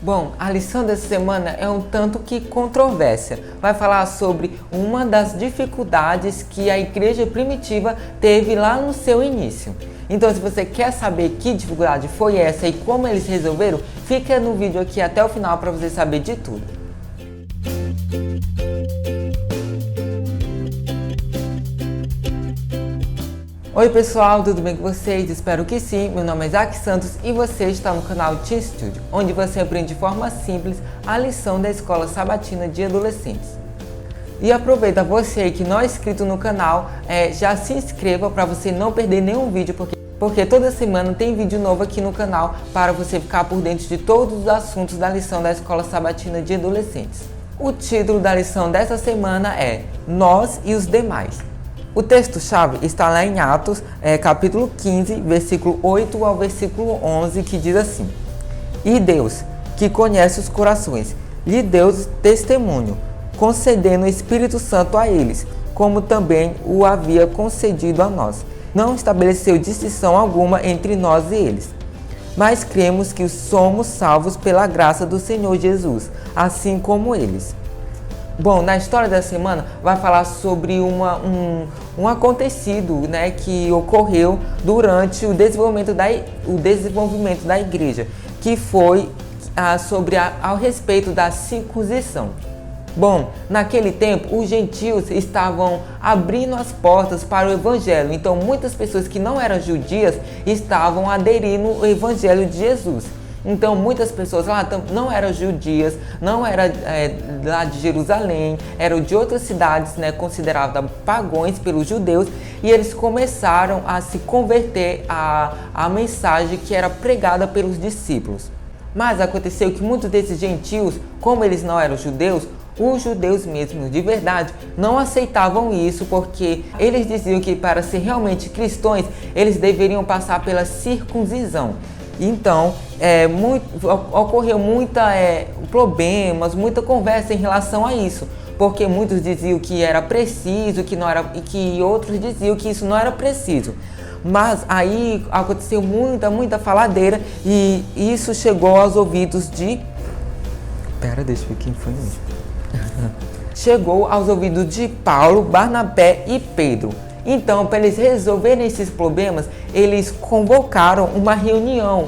Bom, a lição dessa semana é um tanto que controvérsia. Vai falar sobre uma das dificuldades que a igreja primitiva teve lá no seu início. Então, se você quer saber que dificuldade foi essa e como eles resolveram, fica no vídeo aqui até o final para você saber de tudo. Oi pessoal, tudo bem com vocês? Espero que sim. Meu nome é Isaac Santos e você está no canal Teen Studio, onde você aprende de forma simples a lição da Escola Sabatina de Adolescentes. E aproveita você que não é inscrito no canal, já se inscreva para você não perder nenhum vídeo, porque toda semana tem vídeo novo aqui no canal para você ficar por dentro de todos os assuntos da lição da Escola Sabatina de Adolescentes. O título da lição dessa semana é Nós e os Demais. O texto-chave está lá em Atos, capítulo 15, versículo 8 ao versículo 11, que diz assim: E Deus, que conhece os corações, lhe deu testemunho, concedendo o Espírito Santo a eles, como também o havia concedido a nós. Não estabeleceu distinção alguma entre nós e eles. Mas cremos que somos salvos pela graça do Senhor Jesus, assim como eles. Bom, na história da semana vai falar sobre um acontecido, que ocorreu durante o desenvolvimento da igreja, que foi ao respeito da circuncisão. Bom, naquele tempo os gentios estavam abrindo as portas para o evangelho, então muitas pessoas que não eram judias estavam aderindo ao evangelho de Jesus. Então muitas pessoas lá não eram judias, não eram lá de Jerusalém, eram de outras cidades, consideradas pagãos pelos judeus, e eles começaram a se converter à mensagem que era pregada pelos discípulos. Mas aconteceu que muitos desses gentios, como eles não eram judeus, os judeus mesmos de verdade não aceitavam isso, porque eles diziam que para ser realmente cristãos eles deveriam passar pela circuncisão. Então, ocorreu problemas, muita conversa em relação a isso, porque muitos diziam que era preciso, que não era, e que outros diziam que isso não era preciso. Mas aí aconteceu muita faladeira e isso chegou aos ouvidos de... deixa eu ver quem foi isso. Chegou aos ouvidos de Paulo, Barnabé e Pedro. Então, para eles resolverem esses problemas, eles convocaram uma reunião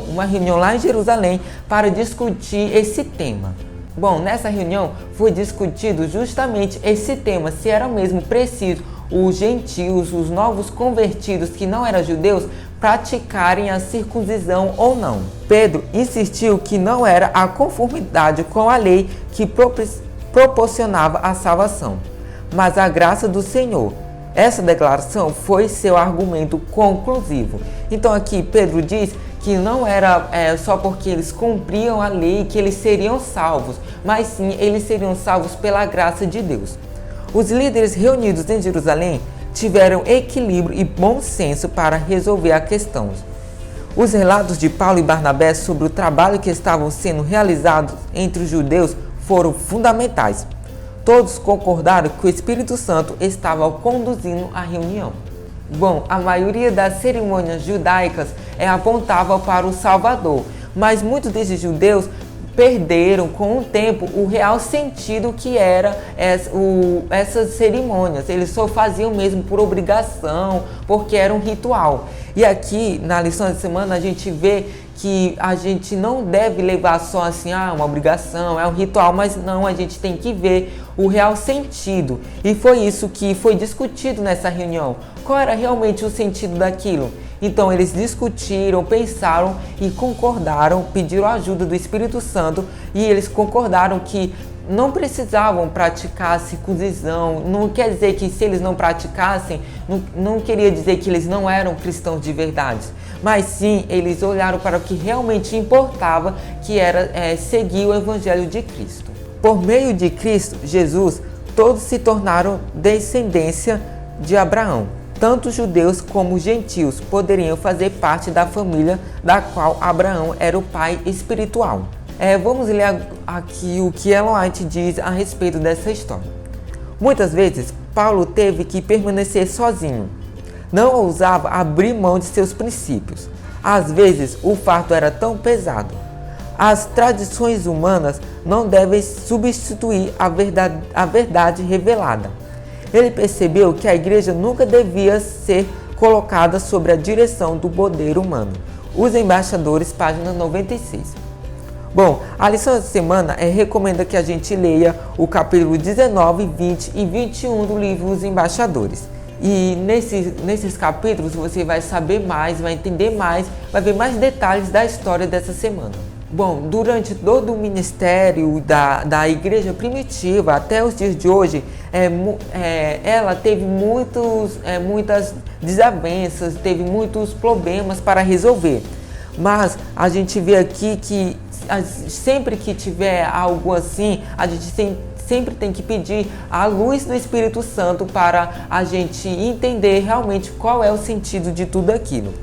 lá em Jerusalém para discutir esse tema. Bom, nessa reunião foi discutido justamente esse tema, se era mesmo preciso os gentios, os novos convertidos que não eram judeus, praticarem a circuncisão ou não. Pedro insistiu que não era a conformidade com a lei que proporcionava a salvação, mas a graça do Senhor. Essa declaração foi seu argumento conclusivo. Então aqui Pedro diz que não era só porque eles cumpriam a lei que eles seriam salvos, mas sim eles seriam salvos pela graça de Deus. Os líderes reunidos em Jerusalém tiveram equilíbrio e bom senso para resolver a questão. Os relatos de Paulo e Barnabé sobre o trabalho que estavam sendo realizados entre os judeus foram fundamentais. Todos concordaram que o Espírito Santo estava conduzindo a reunião. Bom, a maioria das cerimônias judaicas apontava para o Salvador, mas muitos desses judeus perderam com o tempo o real sentido que era essas cerimônias. Eles só faziam mesmo por obrigação, porque era um ritual. E aqui na lição da semana a gente vê que a gente não deve levar só assim, uma obrigação, é um ritual, mas não, a gente tem que ver o real sentido. E foi isso que foi discutido nessa reunião. Qual era realmente o sentido daquilo? Então eles discutiram, pensaram e concordaram, pediram a ajuda do Espírito Santo e eles concordaram que não precisavam praticar a circuncisão. Não quer dizer que se eles não praticassem, não queria dizer que eles não eram cristãos de verdade. Mas sim, eles olharam para o que realmente importava, que era seguir o Evangelho de Cristo. Por meio de Cristo, Jesus, todos se tornaram descendência de Abraão. Tanto judeus como gentios poderiam fazer parte da família da qual Abraão era o pai espiritual. Vamos ler aqui o que Ellen White diz a respeito dessa história. Muitas vezes, Paulo teve que permanecer sozinho. Não ousava abrir mão de seus princípios. Às vezes, o fardo era tão pesado. As tradições humanas não devem substituir a verdade revelada. Ele percebeu que a igreja nunca devia ser colocada sob a direção do poder humano. Os Embaixadores, página 96. Bom, a lição da semana recomenda que a gente leia o capítulo 19, 20 e 21 do livro Os Embaixadores. E nesses capítulos você vai saber mais, vai entender mais, vai ver mais detalhes da história dessa semana. Bom, durante todo o ministério da igreja primitiva até os dias de hoje, ela teve muitas desavenças, teve muitos problemas para resolver. Mas a gente vê aqui que sempre que tiver algo assim, a gente sempre tem que pedir a luz do Espírito Santo para a gente entender realmente qual é o sentido de tudo aquilo.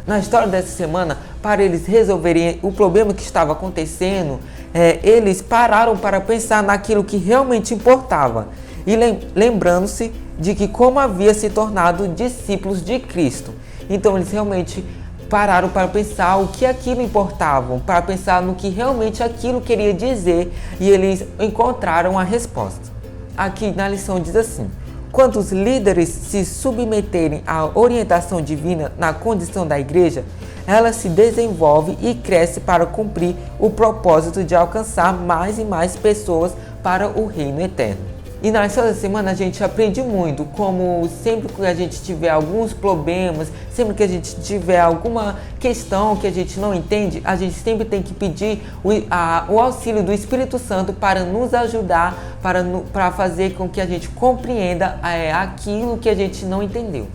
Na história dessa semana, para eles resolverem o problema que estava acontecendo, eles pararam para pensar naquilo que realmente importava e lembrando-se de que como havia se tornado discípulos de Cristo. Então eles realmente pararam para pensar o que aquilo importava, para pensar no que realmente aquilo queria dizer, e eles encontraram a resposta. Aqui na lição diz assim: quando os líderes se submeterem à orientação divina na condição da igreja, ela se desenvolve e cresce para cumprir o propósito de alcançar mais e mais pessoas para o reino eterno. E na lição da semana a gente aprende muito, como sempre que a gente tiver alguns problemas, sempre que a gente tiver alguma questão que a gente não entende, a gente sempre tem que pedir o auxílio do Espírito Santo para nos ajudar, para fazer com que a gente compreenda aquilo que a gente não entendeu.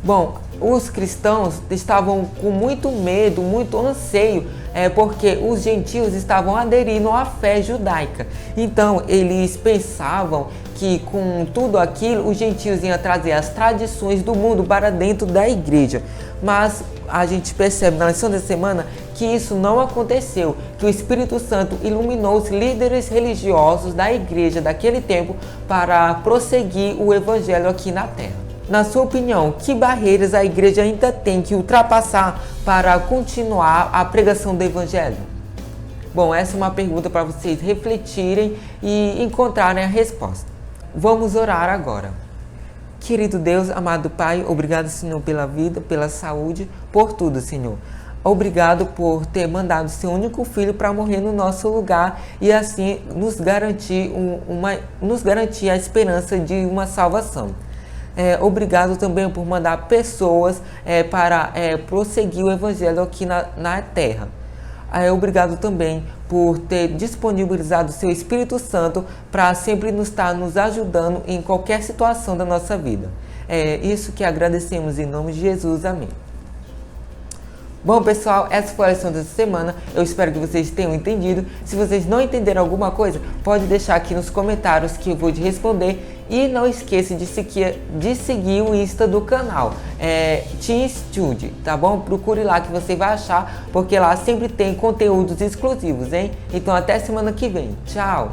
Bom, os cristãos estavam com muito medo, muito anseio, porque os gentios estavam aderindo à fé judaica. Então, eles pensavam que com tudo aquilo, os gentios iam trazer as tradições do mundo para dentro da igreja. Mas a gente percebe na lição da semana que isso não aconteceu, que o Espírito Santo iluminou os líderes religiosos da igreja daquele tempo para prosseguir o evangelho aqui na terra. Na sua opinião, que barreiras a igreja ainda tem que ultrapassar para continuar a pregação do evangelho? Bom, essa é uma pergunta para vocês refletirem e encontrarem a resposta. Vamos orar agora. Querido Deus, amado Pai, obrigado, Senhor, pela vida, pela saúde, por tudo, Senhor. Obrigado por ter mandado seu único filho para morrer no nosso lugar e assim nos garantir a esperança de uma salvação. Obrigado também por mandar pessoas para prosseguir o evangelho aqui na terra. Obrigado também por ter disponibilizado o seu Espírito Santo para sempre estar nos ajudando em qualquer situação da nossa vida. É isso que agradecemos em nome de Jesus. Amém. Bom, pessoal, essa foi a lição dessa semana. Eu espero que vocês tenham entendido. Se vocês não entenderam alguma coisa, pode deixar aqui nos comentários que eu vou te responder. E não esqueça de seguir o Insta do canal, Team Study, tá bom? Procure lá que você vai achar, porque lá sempre tem conteúdos exclusivos, hein? Então até semana que vem. Tchau!